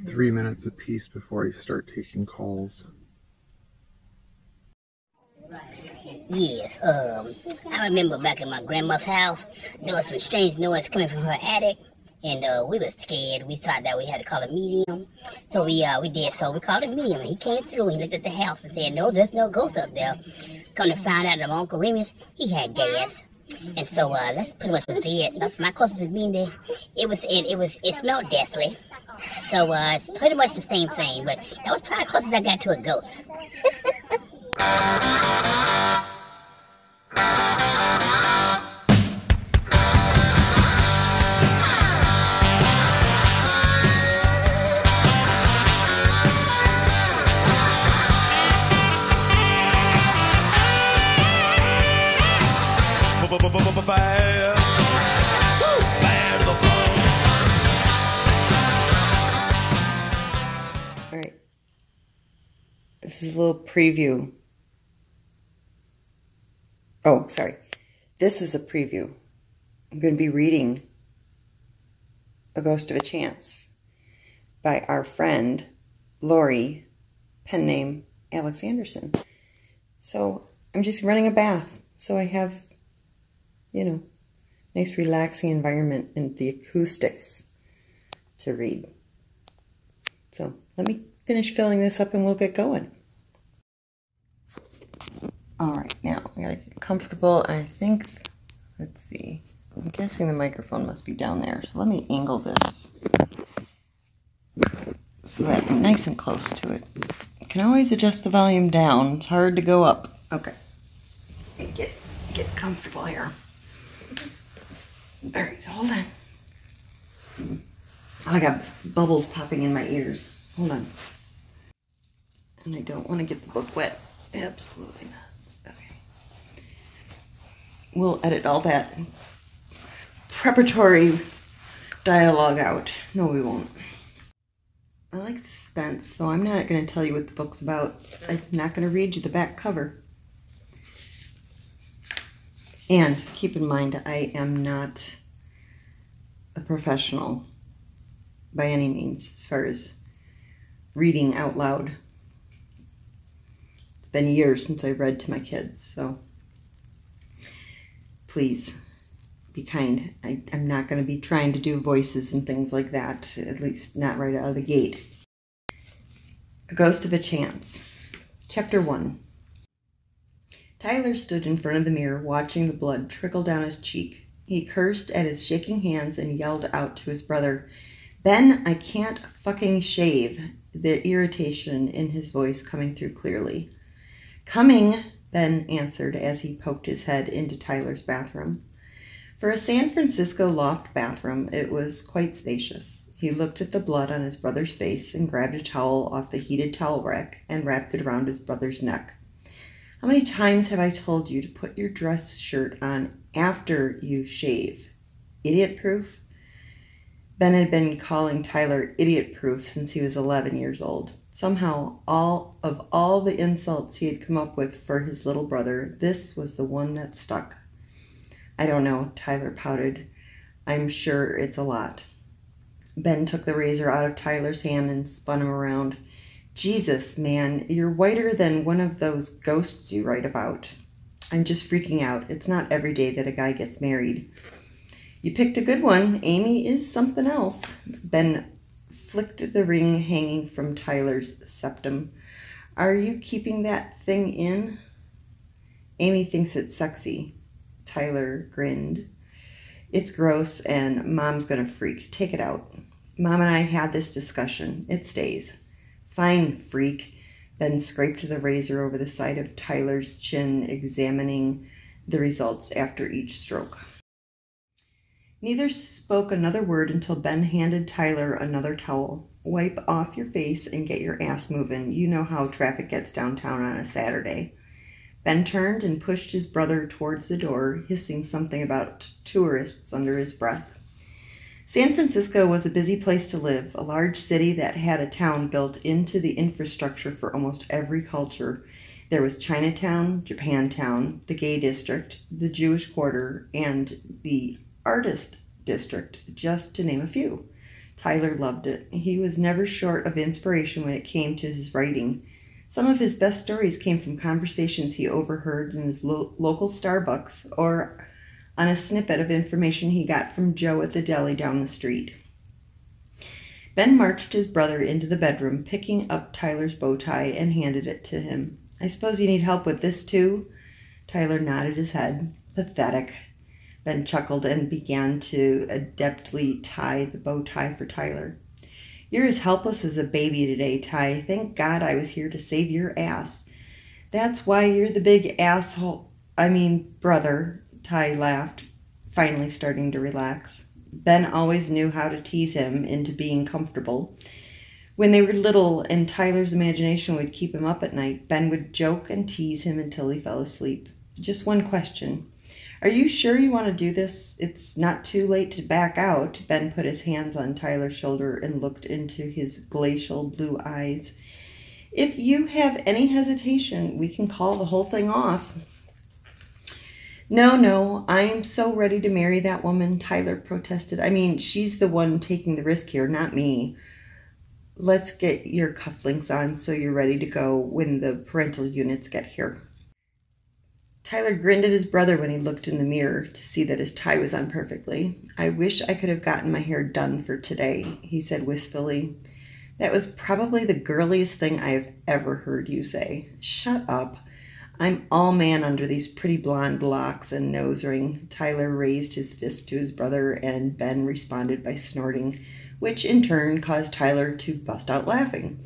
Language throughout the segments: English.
3 minutes apiece before I start taking calls. Yes, I remember back at my grandma's house, there was some strange noise coming from her attic, and we were scared. We thought that we had to call a medium, so we did so. We called a medium, and he came through, and he looked at the house and said, no, there's no ghost up there. Come to find out that my Uncle Remus, he had gas. And so that's pretty much was it. That's my closest to being there. It smelled deathly. So it's pretty much the same thing, but that was probably the closest I got to a ghost. Alright, this is a little preview. Oh, sorry. This is a preview. I'm going to be reading A Ghost of a Chance by our friend Laurie, pen name Alex Andersen. So I'm just running a bath, so I have, you know, nice relaxing environment and the acoustics to read. So let me finish filling this up and we'll get going. All right, now I gotta get comfortable. I think, let's see, I'm guessing the microphone must be down there. So let me angle this so that I'm nice and close to it. I can always adjust the volume down. It's hard to go up. Okay, get comfortable here. All right, hold on. Oh, I got bubbles popping in my ears. Hold on. And I don't want to get the book wet. Absolutely not. Okay. We'll edit all that preparatory dialogue out. No, we won't. I like suspense, so I'm not going to tell you what the book's about. I'm not going to read you the back cover. And keep in mind, I am not a professional by any means as far as reading out loud. It's been years since I read to my kids, so please be kind. I'm not going to be trying to do voices and things like that, at least not right out of the gate. A Ghost of a Chance. Chapter 1. Tyler stood in front of the mirror, watching the blood trickle down his cheek. He cursed at his shaking hands and yelled out to his brother, "Ben, I can't fucking shave," the irritation in his voice coming through clearly. "Coming," Ben answered as he poked his head into Tyler's bathroom. For a San Francisco loft bathroom, it was quite spacious. He looked at the blood on his brother's face and grabbed a towel off the heated towel rack and wrapped it around his brother's neck. "How many times have I told you to put your dress shirt on after you shave? Idiot-proof?" Ben had been calling Tyler idiot-proof since he was 11 years old. Somehow, all the insults he had come up with for his little brother, this was the one that stuck. "I don't know," Tyler pouted. "I'm sure it's a lot." Ben took the razor out of Tyler's hand and spun him around. "Jesus, man, you're whiter than one of those ghosts you write about." "I'm just freaking out. It's not every day that a guy gets married." "You picked a good one. Amy is something else." Ben flicked the ring hanging from Tyler's septum. "Are you keeping that thing in?" "Amy thinks it's sexy." Tyler grinned. "It's gross and Mom's gonna freak. Take it out." "Mom and I had this discussion. It stays." "Fine, freak." Ben scraped the razor over the side of Tyler's chin, examining the results after each stroke. Neither spoke another word until Ben handed Tyler another towel. "Wipe off your face and get your ass moving. You know how traffic gets downtown on a Saturday." Ben turned and pushed his brother towards the door, hissing something about tourists under his breath. San Francisco was a busy place to live, a large city that had a town built into the infrastructure for almost every culture. There was Chinatown, Japantown, the gay district, the Jewish quarter, and the artist district, just to name a few. Tyler loved it. He was never short of inspiration when it came to his writing. Some of his best stories came from conversations he overheard in his local Starbucks or on a snippet of information he got from Joe at the deli down the street. Ben marched his brother into the bedroom, picking up Tyler's bow tie and handed it to him. "I suppose you need help with this too?" Tyler nodded his head. "Pathetic." Ben chuckled and began to adeptly tie the bow tie for Tyler. "You're as helpless as a baby today, Ty. Thank God I was here to save your ass." "That's why you're the big brother," Ty laughed, finally starting to relax. Ben always knew how to tease him into being comfortable. When they were little and Tyler's imagination would keep him up at night, Ben would joke and tease him until he fell asleep. "Just one question. Are you sure you want to do this? It's not too late to back out." Ben put his hands on Tyler's shoulder and looked into his glacial blue eyes. "If you have any hesitation, we can call the whole thing off." No, I'm so ready to marry that woman," Tyler protested. "I mean, she's the one taking the risk here, not me." "Let's get your cufflinks on so you're ready to go when the parental units get here." Tyler grinned at his brother when he looked in the mirror to see that his tie was on perfectly. "I wish I could have gotten my hair done for today," he said wistfully. "That was probably the girliest thing I have ever heard you say." "Shut up. I'm all man under these pretty blonde locks and nose ring." Tyler raised his fist to his brother, and Ben responded by snorting, which in turn caused Tyler to bust out laughing.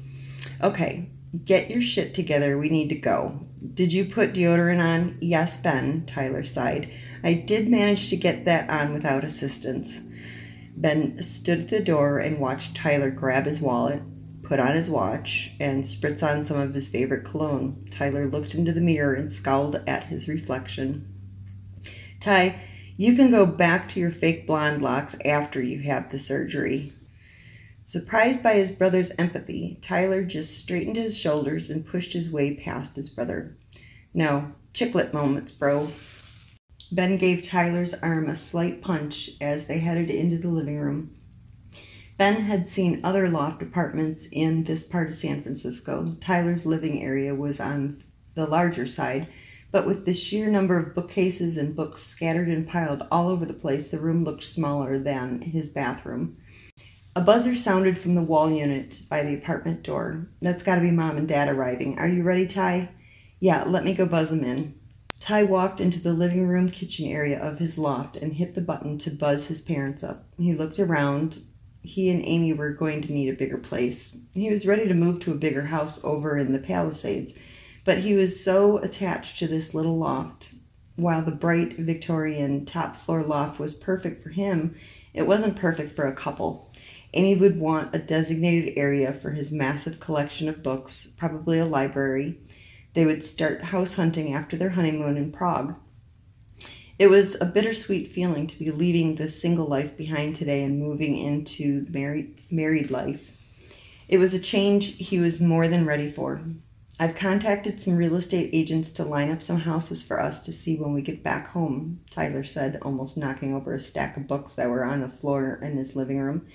"Okay, get your shit together. We need to go. Did you put deodorant on?" "Yes, Ben," Tyler sighed. "I did manage to get that on without assistance." Ben stood at the door and watched Tyler grab his wallet, put on his watch, and spritz on some of his favorite cologne. Tyler looked into the mirror and scowled at his reflection. "Ty, you can go back to your fake blonde locks after you have the surgery." Surprised by his brother's empathy, Tyler just straightened his shoulders and pushed his way past his brother. "No, chiclet moments, bro." Ben gave Tyler's arm a slight punch as they headed into the living room. Ben had seen other loft apartments in this part of San Francisco. Tyler's living area was on the larger side, but with the sheer number of bookcases and books scattered and piled all over the place, the room looked smaller than his bathroom. A buzzer sounded from the wall unit by the apartment door. "That's got to be Mom and Dad arriving. Are you ready, Ty?" "Yeah, let me go buzz them in." Ty walked into the living room kitchen area of his loft and hit the button to buzz his parents up. He looked around. He and Amy were going to need a bigger place. He was ready to move to a bigger house over in the Palisades, but he was so attached to this little loft. While the bright Victorian top-floor loft was perfect for him, it wasn't perfect for a couple. Amy would want a designated area for his massive collection of books, probably a library. They would start house hunting after their honeymoon in Prague. It was a bittersweet feeling to be leaving the single life behind today and moving into the married life. It was a change he was more than ready for. "I've contacted some real estate agents to line up some houses for us to see when we get back home," Tyler said, almost knocking over a stack of books that were on the floor in his living room.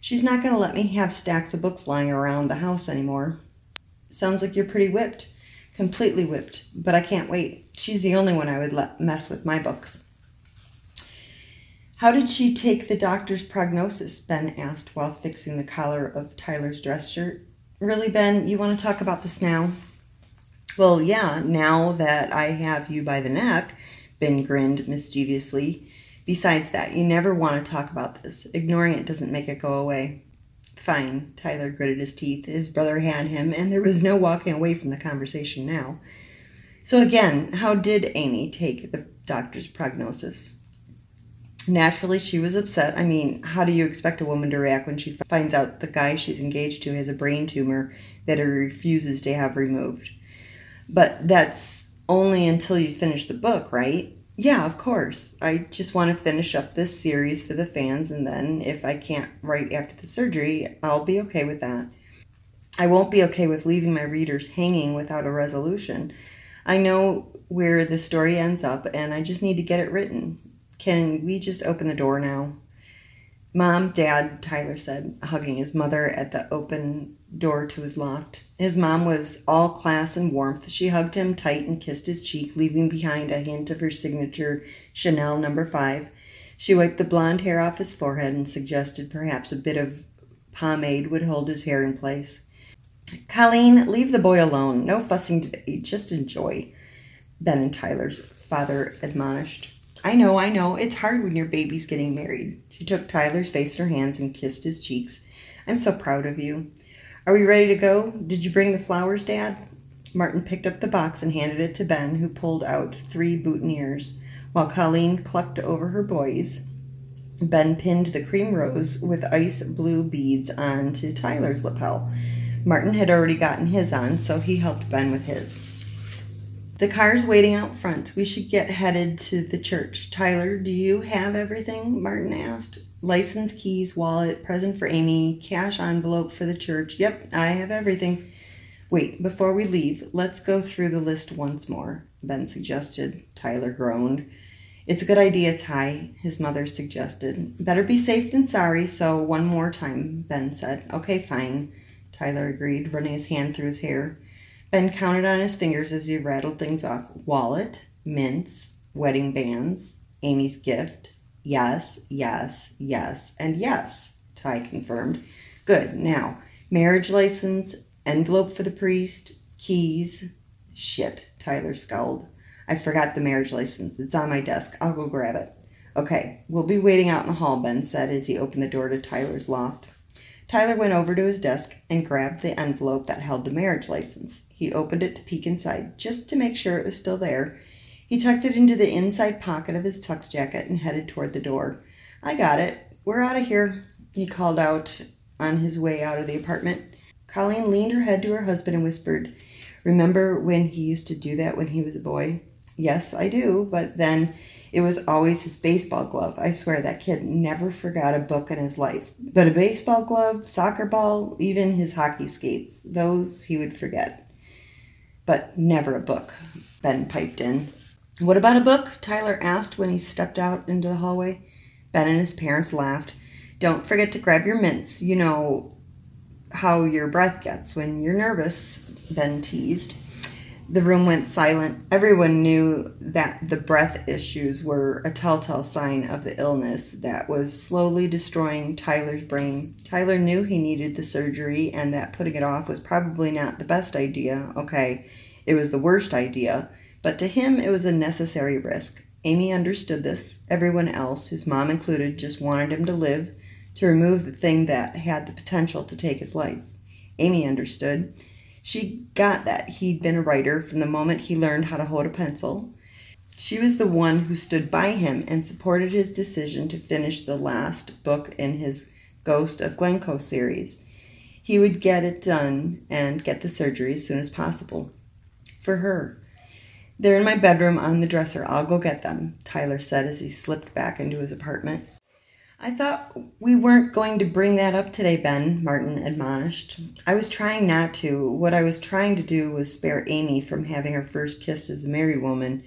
"She's not going to let me have stacks of books lying around the house anymore." "Sounds like you're pretty whipped." "Completely whipped, but I can't wait. She's the only one I would let mess with my books." "How did she take the doctor's prognosis?" Ben asked while fixing the collar of Tyler's dress shirt. "Really, Ben, you want to talk about this now?" "Well, yeah, now that I have you by the neck," Ben grinned mischievously. "Besides that, you never want to talk about this. Ignoring it doesn't make it go away." "Fine," Tyler gritted his teeth. His brother had him, and there was no walking away from the conversation now. "So again, how did Amy take the doctor's prognosis?" "Naturally, she was upset. I mean, how do you expect a woman to react when she finds out the guy she's engaged to has a brain tumor that he refuses to have removed?" "But that's only until you finish the book, right?" "Yeah, of course. I just want to finish up this series for the fans, and then if I can't write after the surgery, I'll be okay with that. I won't be okay with leaving my readers hanging without a resolution. I know where the story ends up, and I just need to get it written. Can we just open the door now?" Mom, Dad, Tyler said, hugging his mother at the open door to his loft. His mom was all class and warmth. She hugged him tight and kissed his cheek, leaving behind a hint of her signature Chanel No. 5. She wiped the blonde hair off his forehead and suggested perhaps a bit of pomade would hold his hair in place. Colleen, leave the boy alone. No fussing today. Just enjoy, Ben and Tyler's father admonished. I know. It's hard when your baby's getting married. She took Tyler's face in her hands and kissed his cheeks. I'm so proud of you. Are we ready to go? Did you bring the flowers, Dad? Martin picked up the box and handed it to Ben, who pulled out 3 boutonnieres, while Colleen clucked over her boys. Ben pinned the cream rose with ice blue beads onto Tyler's lapel. Martin had already gotten his on, so he helped Ben with his. The car's waiting out front. We should get headed to the church. Tyler, do you have everything? Martin asked. License, keys, wallet, present for Amy, cash envelope for the church. Yep, I have everything. Wait, before we leave, let's go through the list once more, Ben suggested. Tyler groaned. It's a good idea, Ty, his mother suggested. Better be safe than sorry, so one more time, Ben said. Okay, fine, Tyler agreed, running his hand through his hair. Ben counted on his fingers as he rattled things off. Wallet, mints, wedding bands, Amy's gift. Yes, and yes, Ty confirmed. Good. Now, marriage license, envelope for the priest, keys. Shit, Tyler scowled. I forgot the marriage license. It's on my desk. I'll go grab it. Okay, we'll be waiting out in the hall, Ben said as he opened the door to Tyler's loft. Tyler went over to his desk and grabbed the envelope that held the marriage license. He opened it to peek inside, just to make sure it was still there. He tucked it into the inside pocket of his tux jacket and headed toward the door. I got it. We're out of here, he called out on his way out of the apartment. Colleen leaned her head to her husband and whispered, Remember when he used to do that when he was a boy? Yes, I do, but then it was always his baseball glove. I swear that kid never forgot a book in his life. But a baseball glove, soccer ball, even his hockey skates, those he would forget. But never a book, Ben piped in. What about a book? Tyler asked when he stepped out into the hallway. Ben and his parents laughed. Don't forget to grab your mints. You know how your breath gets when you're nervous, Ben teased. The room went silent. Everyone knew that the breath issues were a telltale sign of the illness that was slowly destroying Tyler's brain. Tyler knew he needed the surgery and that putting it off was probably not the best idea. Okay, it was the worst idea, but to him it was a necessary risk. Amy understood this. Everyone else, his mom included, just wanted him to live, to remove the thing that had the potential to take his life. Amy understood. She got that he'd been a writer from the moment he learned how to hold a pencil. She was the one who stood by him and supported his decision to finish the last book in his Ghost of Glencoe series. He would get it done and get the surgery as soon as possible. For her. They're in my bedroom on the dresser. I'll go get them, Tyler said as he slipped back into his apartment. I thought we weren't going to bring that up today, Ben, Martin admonished. I was trying not to. What I was trying to do was spare Amy from having her first kiss as a married woman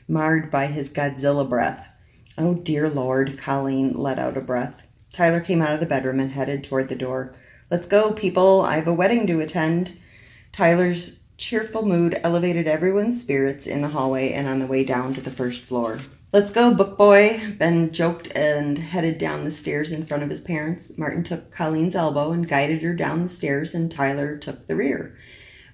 marred by his Godzilla breath. Oh, dear Lord, Colleen let out a breath. Tyler came out of the bedroom and headed toward the door. Let's go, people. I have a wedding to attend. Tyler's cheerful mood elevated everyone's spirits in the hallway and on the way down to the first floor. Let's go, book boy, Ben joked and headed down the stairs in front of his parents. Martin took Colleen's elbow and guided her down the stairs, and Tyler took the rear.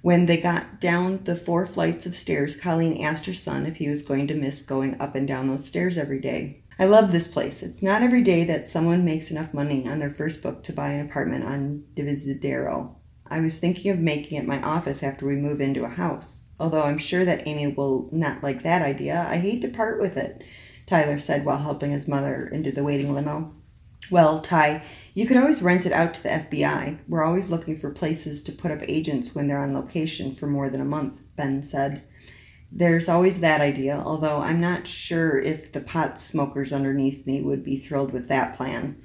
When they got down the 4 flights of stairs, Colleen asked her son if he was going to miss going up and down those stairs every day. I love this place. It's not every day that someone makes enough money on their first book to buy an apartment on Divisadero. I was thinking of making it my office after we move into a house. Although I'm sure that Amy will not like that idea. I hate to part with it, Tyler said while helping his mother into the waiting limo. Well, Ty, you could always rent it out to the FBI. We're always looking for places to put up agents when they're on location for more than a month, Ben said. There's always that idea, although I'm not sure if the pot smokers underneath me would be thrilled with that plan.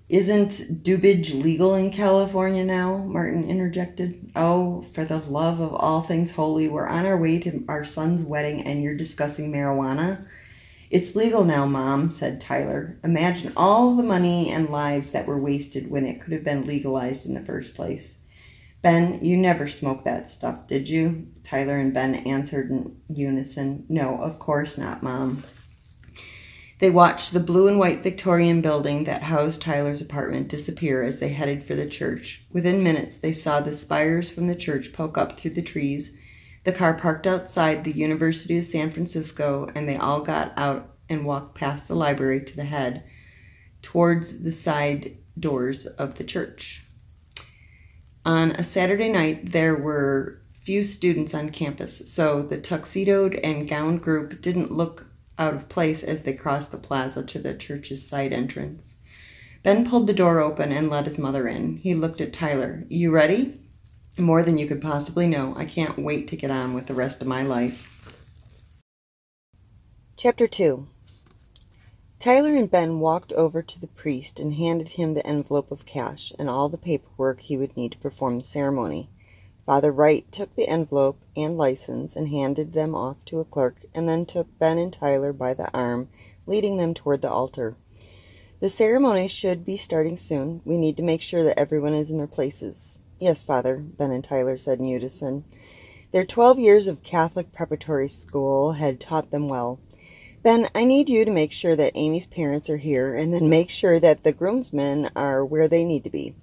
Isn't dubage legal in California now? Martin interjected. Oh, for the love of all things holy, we're on our way to our son's wedding and you're discussing marijuana? "It's legal now, Mom," said Tyler. "Imagine all the money and lives that were wasted when it could have been legalized in the first place." "Ben, you never smoked that stuff, did you?" Tyler and Ben answered in unison. "No, of course not, Mom." They watched the blue and white Victorian building that housed Tyler's apartment disappear as they headed for the church. Within minutes, they saw the spires from the church poke up through the trees, the car parked outside the University of San Francisco, and they all got out and walked past the library to the head, towards the side doors of the church. On a Saturday night, there were few students on campus, so the tuxedoed and gowned group didn't look out of place as they crossed the plaza to the church's side entrance. Ben pulled the door open and let his mother in. He looked at Tyler. "You ready?" "More than you could possibly know. I can't wait to get on with the rest of my life." Chapter 2. Tyler and Ben walked over to the priest and handed him the envelope of cash and all the paperwork he would need to perform the ceremony. Father Wright took the envelope and license and handed them off to a clerk, and then took Ben and Tyler by the arm, leading them toward the altar. "The ceremony should be starting soon. We need to make sure that everyone is in their places." "Yes, Father," Ben and Tyler said in unison. Their 12 years of Catholic preparatory school had taught them well. "Ben, I need you to make sure that Amy's parents are here, and then make sure that the groomsmen are where they need to be.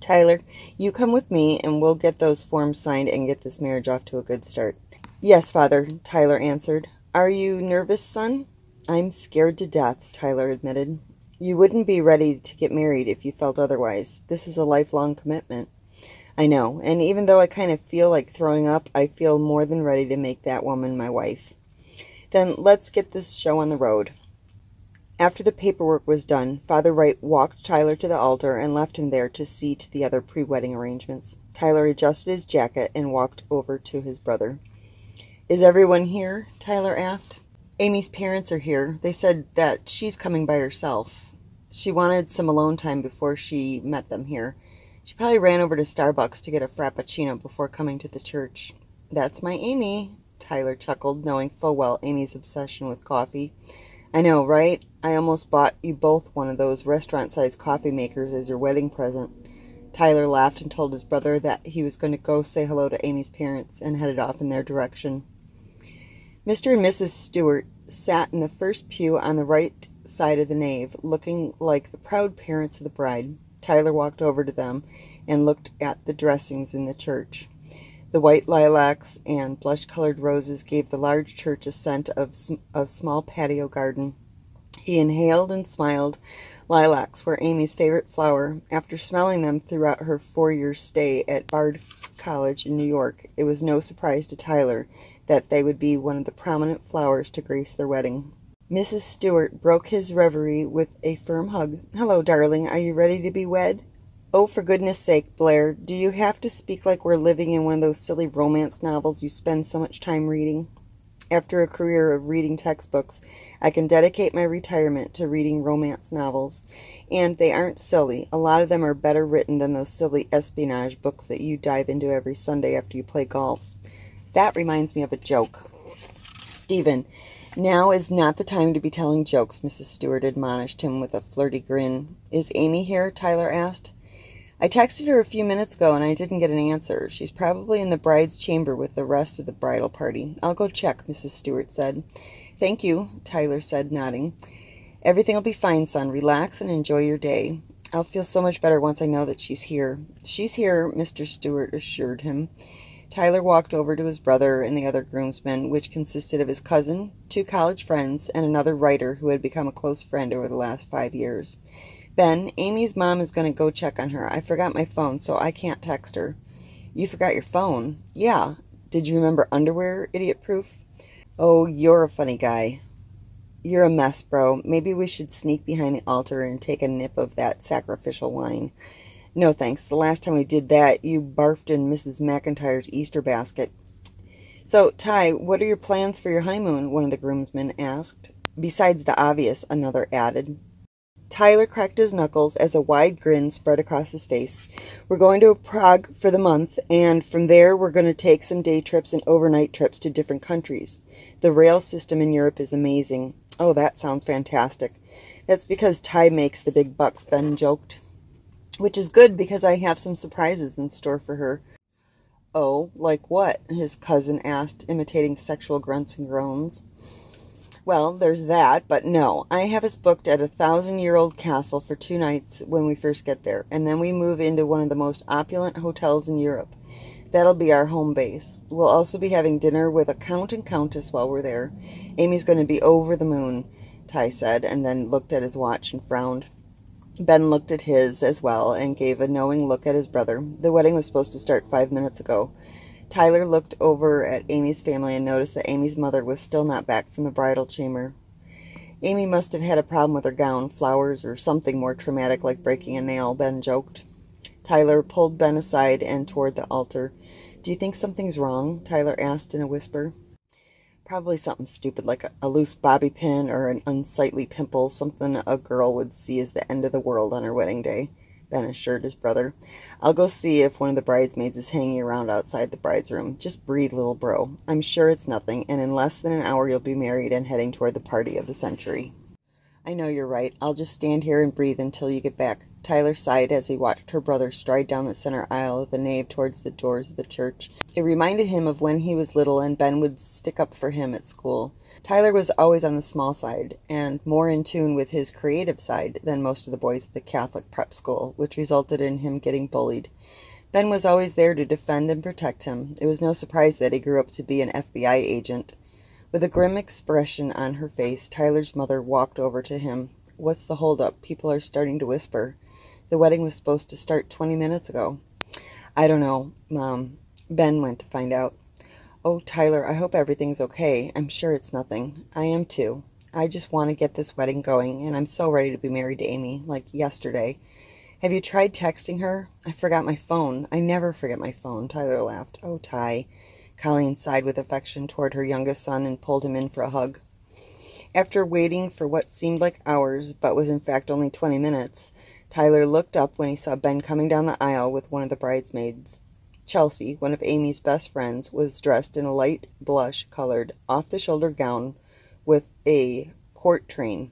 Tyler, you come with me, and we'll get those forms signed and get this marriage off to a good start." "Yes, Father," Tyler answered. "Are you nervous, son?" "I'm scared to death," Tyler admitted. "You wouldn't be ready to get married if you felt otherwise. This is a lifelong commitment." "I know, and even though I kind of feel like throwing up, I feel more than ready to make that woman my wife." "Then let's get this show on the road." After the paperwork was done, Father Wright walked Tyler to the altar and left him there to see to the other pre-wedding arrangements. Tyler adjusted his jacket and walked over to his brother. "Is everyone here?" Tyler asked. "Amy's parents are here. They said that she's coming by herself. She wanted some alone time before she met them here. She probably ran over to Starbucks to get a Frappuccino before coming to the church." "That's my Amy," Tyler chuckled, knowing full well Amy's obsession with coffee. "I know, right? I almost bought you both one of those restaurant-sized coffee makers as your wedding present." Tyler laughed and told his brother that he was going to go say hello to Amy's parents, and headed off in their direction. Mr. and Mrs. Stewart sat in the first pew on the right side of the nave, looking like the proud parents of the bride. Tyler walked over to them and looked at the dressings in the church. The white lilacs and blush-colored roses gave the large church a scent of a small patio garden. He inhaled and smiled. Lilacs were Amy's favorite flower. After smelling them throughout her 4-year stay at Bard College in New York, it was no surprise to Tyler that they would be one of the prominent flowers to grace their wedding. Mrs. Stewart broke his reverie with a firm hug. "Hello, darling. Are you ready to be wed?" "Oh, for goodness sake, Blair, do you have to speak like we're living in one of those silly romance novels you spend so much time reading? After a career of reading textbooks, I can dedicate my retirement to reading romance novels. And they aren't silly. A lot of them are better written than those silly espionage books that you dive into every Sunday after you play golf." "That reminds me of a joke." "Stephen, now is not the time to be telling jokes," Mrs. Stewart admonished him with a flirty grin. "Is Amy here?" Tyler asked. "I texted her a few minutes ago and I didn't get an answer. She's probably in the bride's chamber with the rest of the bridal party. I'll go check," Mrs. Stewart said. "Thank you," Tyler said, nodding. "Everything will be fine, son. Relax and enjoy your day. I'll feel so much better once I know that she's here." "She's here," Mr. Stewart assured him. Tyler walked over to his brother and the other groomsmen, which consisted of his cousin, 2 college friends, and another writer who had become a close friend over the last 5 years. "Ben, Amy's mom is going to go check on her. I forgot my phone, so I can't text her." "You forgot your phone?" "Yeah. Did you remember underwear, idiot-proof?" "Oh, you're a funny guy." "You're a mess, bro. Maybe we should sneak behind the altar and take a nip of that sacrificial wine." "No, thanks. The last time we did that, you barfed in Mrs. McIntyre's Easter basket." "So, Ty, what are your plans for your honeymoon?" one of the groomsmen asked. "Besides the obvious," another added. Tyler cracked his knuckles as a wide grin spread across his face. "We're going to Prague for the month, and from there we're going to take some day trips and overnight trips to different countries. The rail system in Europe is amazing. Oh, that sounds fantastic. That's because Ty makes the big bucks, Ben joked. Which is good because I have some surprises in store for her. Oh, like what? His cousin asked, imitating sexual grunts and groans. Well, there's that, but no. I have us booked at a 1,000-year-old castle for 2 nights when we first get there, and then we move into one of the most opulent hotels in Europe. That'll be our home base. We'll also be having dinner with a count and countess while we're there. Amy's going to be over the moon, Ty said, and then looked at his watch and frowned. Ben looked at his as well and gave a knowing look at his brother. The wedding was supposed to start 5 minutes ago. Tyler looked over at Amy's family and noticed that Amy's mother was still not back from the bridal chamber. Amy must have had a problem with her gown, flowers, or something more traumatic like breaking a nail, Ben joked. Tyler pulled Ben aside and toward the altar. Do you think something's wrong? Tyler asked in a whisper. Probably something stupid like a loose bobby pin or an unsightly pimple, something a girl would see as the end of the world on her wedding day, Ben assured his brother. I'll go see if one of the bridesmaids is hanging around outside the bride's room. Just breathe, little bro. I'm sure it's nothing, and in less than an hour you'll be married and heading toward the party of the century. I know you're right. I'll just stand here and breathe until you get back. Tyler sighed as he watched her brother stride down the center aisle of the nave towards the doors of the church. It reminded him of when he was little and Ben would stick up for him at school. Tyler was always on the small side and more in tune with his creative side than most of the boys at the Catholic prep school, which resulted in him getting bullied. Ben was always there to defend and protect him. It was no surprise that he grew up to be an FBI agent. With a grim expression on her face, Tyler's mother walked over to him. What's the holdup? People are starting to whisper. The wedding was supposed to start 20 minutes ago. I don't know, Mom. Ben went to find out. Oh, Tyler, I hope everything's okay. I'm sure it's nothing. I am too. I just want to get this wedding going, and I'm so ready to be married to Amy, like yesterday. Have you tried texting her? I forgot my phone. I never forget my phone, Tyler laughed. Oh, Ty. Colleen sighed with affection toward her youngest son and pulled him in for a hug. After waiting for what seemed like hours, but was in fact only 20 minutes, Tyler looked up when he saw Ben coming down the aisle with one of the bridesmaids. Chelsea, one of Amy's best friends, was dressed in a light blush-colored, off-the-shoulder gown with a court train,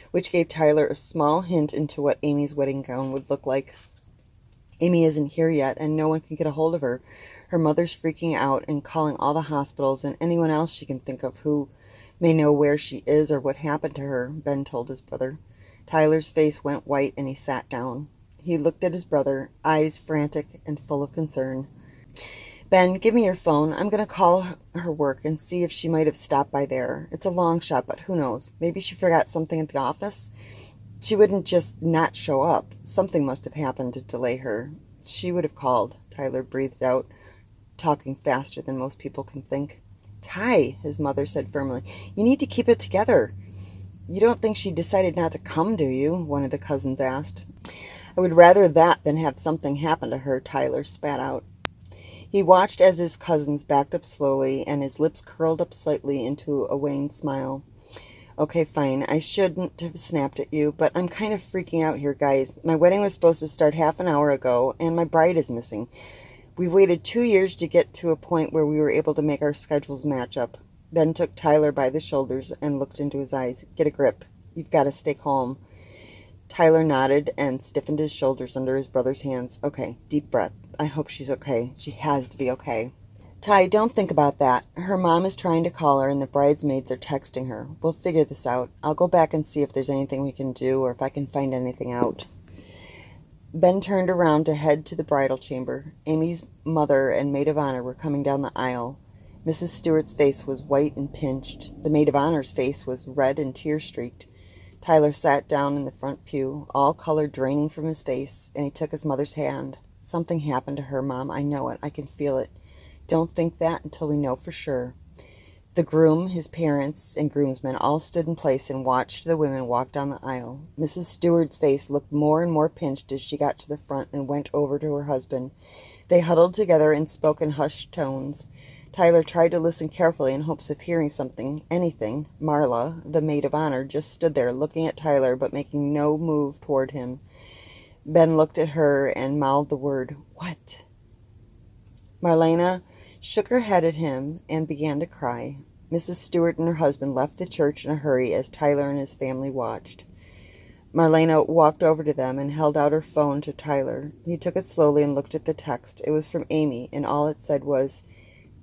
which gave Tyler a small hint into what Amy's wedding gown would look like. Amy isn't here yet, and no one can get a hold of her. Her mother's freaking out and calling all the hospitals and anyone else she can think of who may know where she is or what happened to her, Ben told his brother. Tyler's face went white and he sat down. He looked at his brother, eyes frantic and full of concern. Ben, give me your phone. I'm going to call her work and see if she might have stopped by there. It's a long shot, but who knows? Maybe she forgot something at the office. She wouldn't just not show up. Something must have happened to delay her. She would have called, Tyler breathed out, talking faster than most people can think. Ty, his mother said firmly, you need to keep it together. You don't think she decided not to come, do you? One of the cousins asked. I would rather that than have something happen to her, Tyler spat out. He watched as his cousins backed up slowly and his lips curled up slightly into a wan smile. Okay, fine. I shouldn't have snapped at you, but I'm kind of freaking out here, guys. My wedding was supposed to start half an hour ago, and my bride is missing. We've waited 2 years to get to a point where we were able to make our schedules match up. Ben took Tyler by the shoulders and looked into his eyes. Get a grip. You've got to stay calm. Tyler nodded and stiffened his shoulders under his brother's hands. Okay, deep breath. I hope she's okay. She has to be okay. Ty, don't think about that. Her mom is trying to call her and the bridesmaids are texting her. We'll figure this out. I'll go back and see if there's anything we can do or if I can find anything out. Ben turned around to head to the bridal chamber. Amy's mother and maid of honor were coming down the aisle. Mrs. Stewart's face was white and pinched. The maid of honor's face was red and tear-streaked. Tyler sat down in the front pew, all color draining from his face, and he took his mother's hand. Something happened to her, Mom. I know it. I can feel it. Don't think that until we know for sure. The groom, his parents, and groomsmen all stood in place and watched the women walk down the aisle. Mrs. Stewart's face looked more and more pinched as she got to the front and went over to her husband. They huddled together and spoke in hushed tones. Tyler tried to listen carefully in hopes of hearing something, anything. Marla, the maid of honor, just stood there looking at Tyler but making no move toward him. Ben looked at her and mouthed the word, "What?" Marlena shook her head at him and began to cry. Mrs. Stewart and her husband left the church in a hurry as Tyler and his family watched. Marlena walked over to them and held out her phone to Tyler. He took it slowly and looked at the text. It was from Amy, and all it said was,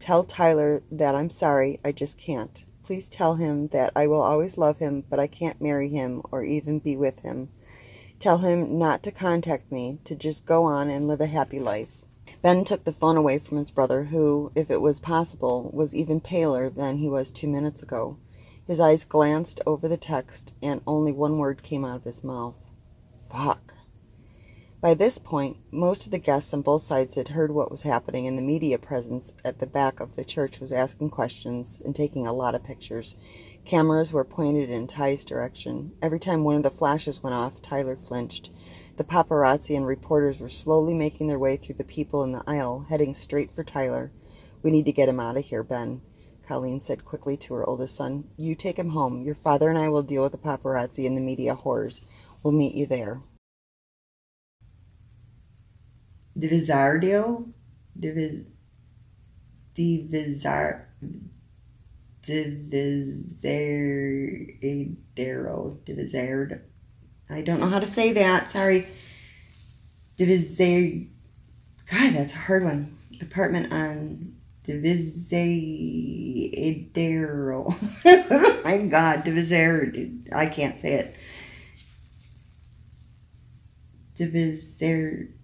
"Tell Tyler that I'm sorry, I just can't. Please tell him that I will always love him, but I can't marry him or even be with him. Tell him not to contact me, to just go on and live a happy life." Ben took the phone away from his brother, who, if it was possible, was even paler than he was 2 minutes ago. His eyes glanced over the text, and only one word came out of his mouth. Fuck. By this point, most of the guests on both sides had heard what was happening, and the media presence at the back of the church was asking questions and taking a lot of pictures. Cameras were pointed in Ty's direction. Every time one of the flashes went off, Tyler flinched. The paparazzi and reporters were slowly making their way through the people in the aisle, heading straight for Tyler. "We need to get him out of here, Ben," Colleen said quickly to her oldest son. "You take him home. Your father and I will deal with the paparazzi and the media whores. We'll meet you there." Divisardio? Divisardero? I don't know how to say that. Sorry. God, that's a hard one. Apartment on Divisadero. My God, I can't say it. Divisadero.